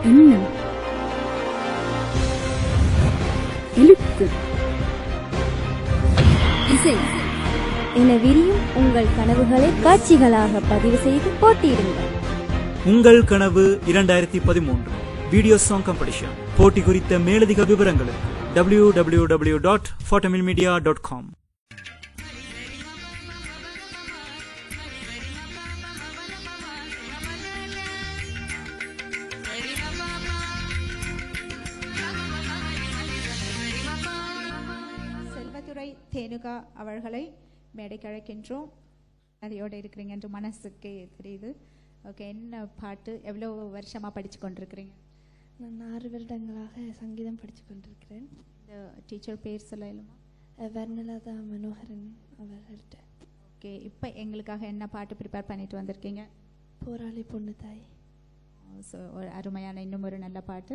எண்ணம், எழுத்து, இசை என விரியும் உங்கள் கனவுகளை காட்சிகளாக பதிவு செய்து போட்டியிடுங்கள். உங்கள் கனவு 2013 வீடியோ சாங் காம்படிஷன் போட்டி குறித்த மேலதிக விவரங்களுக்கு www.fortamilmedia.com. செல்வத்துறை தேனுகா அவர்களை மேடைக்கு அழைக்கின்றோம். அதையோடு இருக்கிறீங்க என்று மனசுக்கே தெரியுது. ஓகே, என்ன பாட்டு, எவ்வளோ வருஷமாக படித்து கொண்டிருக்கிறீங்க? நான் 6 வருடங்களாக சங்கீதம் படித்து கொண்டிருக்கிறேன். இந்த டீச்சர் பேர் சொல்லலாமா? வர்ணலதா மனோகரன் அவர்கள்ட்ட. ஓகே, இப்போ எங்களுக்காக என்ன பாட்டு ப்ரிப்பேர் பண்ணிட்டு வந்திருக்கீங்க? போராளி பொண்ணு தாய். ஸோ ஒரு அருமையான இன்னும் ஒரு நல்ல பாட்டு,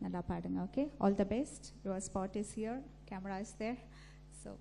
நல்லா பாடுங்க. Okay, all the best. Your spot is here, camera is there. So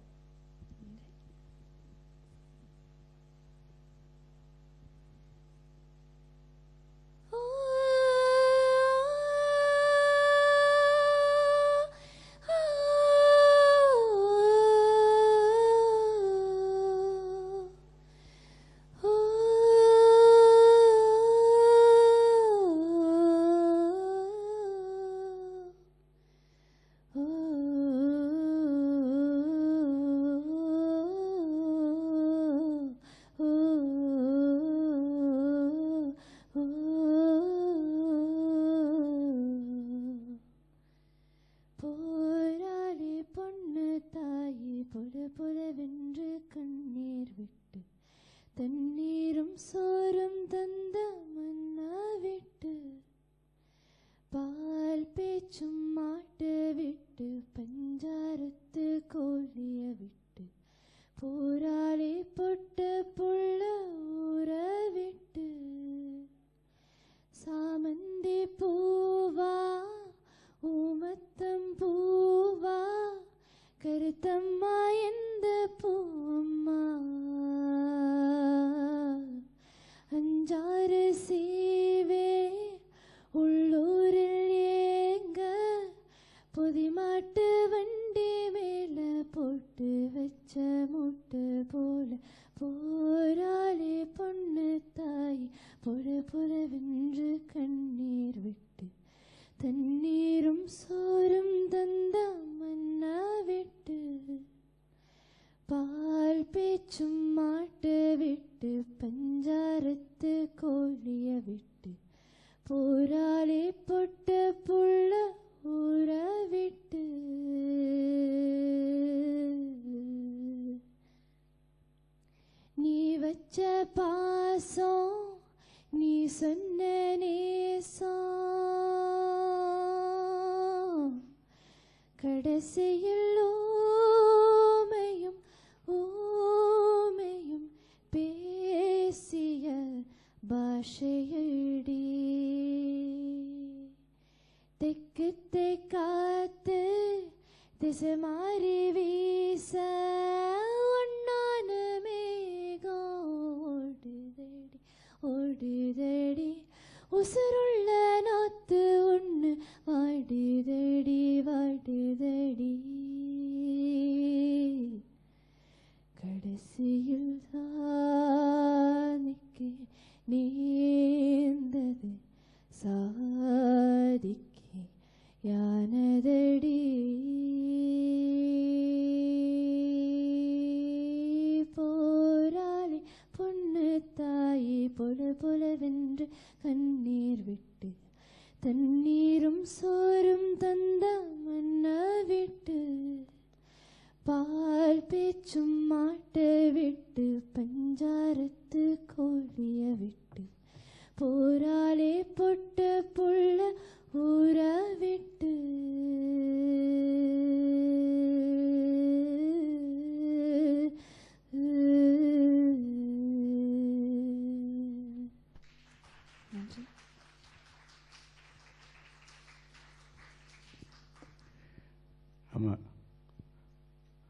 ஆமாம்,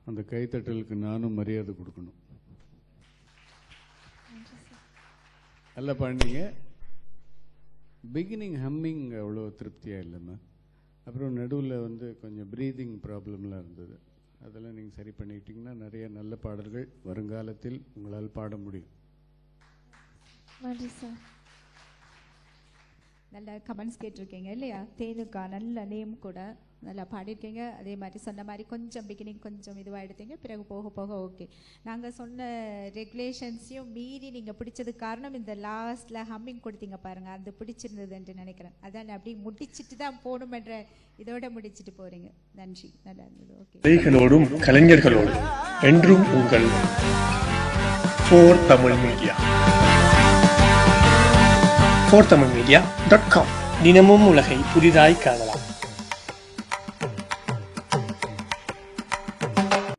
அந்த கைத்தட்டலுக்கு நானும் மரியாதை கொடுக்கணும். நல்லா பாடினீங்க. பிகினிங் ஹம்மிங் அவ்வளோ திருப்தியாக இல்லைம்மா. அப்புறம் நடுவில் வந்து கொஞ்சம் ப்ரீதிங் ப்ராப்ளம்லாம் இருந்தது. அதெல்லாம் நீங்கள் சரி பண்ணிக்கிட்டிங்கன்னா நிறைய நல்ல பாடல்கள் வருங்காலத்தில் உங்களால் பாட முடியும். நன்றி சார். நல்ல கமெண்ட்ஸ் கேட்டிருக்கீங்க இல்லையா? தேனுக்கா நல்ல நேம் கூட, நல்லா பாடியிருக்கீங்க. அதே மாதிரி சொன்ன மாதிரி கொஞ்சம் பிகினிங் கொஞ்சம் இதுவாக எடுத்தீங்க, பிறகு போக போக ஓகே. நாங்கள் சொன்ன ரெகுலேஷன்ஸையும் மீறி நீங்கள் பிடிச்சதுக்கு காரணம் இந்த லாஸ்ட்டில் ஹம்மிங் கொடுத்தீங்க பாருங்கள், அது பிடிச்சிருந்ததுன்ட்டு நினைக்கிறேன். அதான் அப்படி முடிச்சுட்டு தான் போகணுமென்ற இதோட முடிச்சுட்டு போகிறீங்க. நன்றி, நல்லா இருந்தது. ஓகே. கலைகளோடும் கலைஞர்களோடும் என்றும் உங்கள் 4 தமிழ் மீடியா. 4tamilmedia.com. தினமும் உலகை புதிதாய் காணலாம்.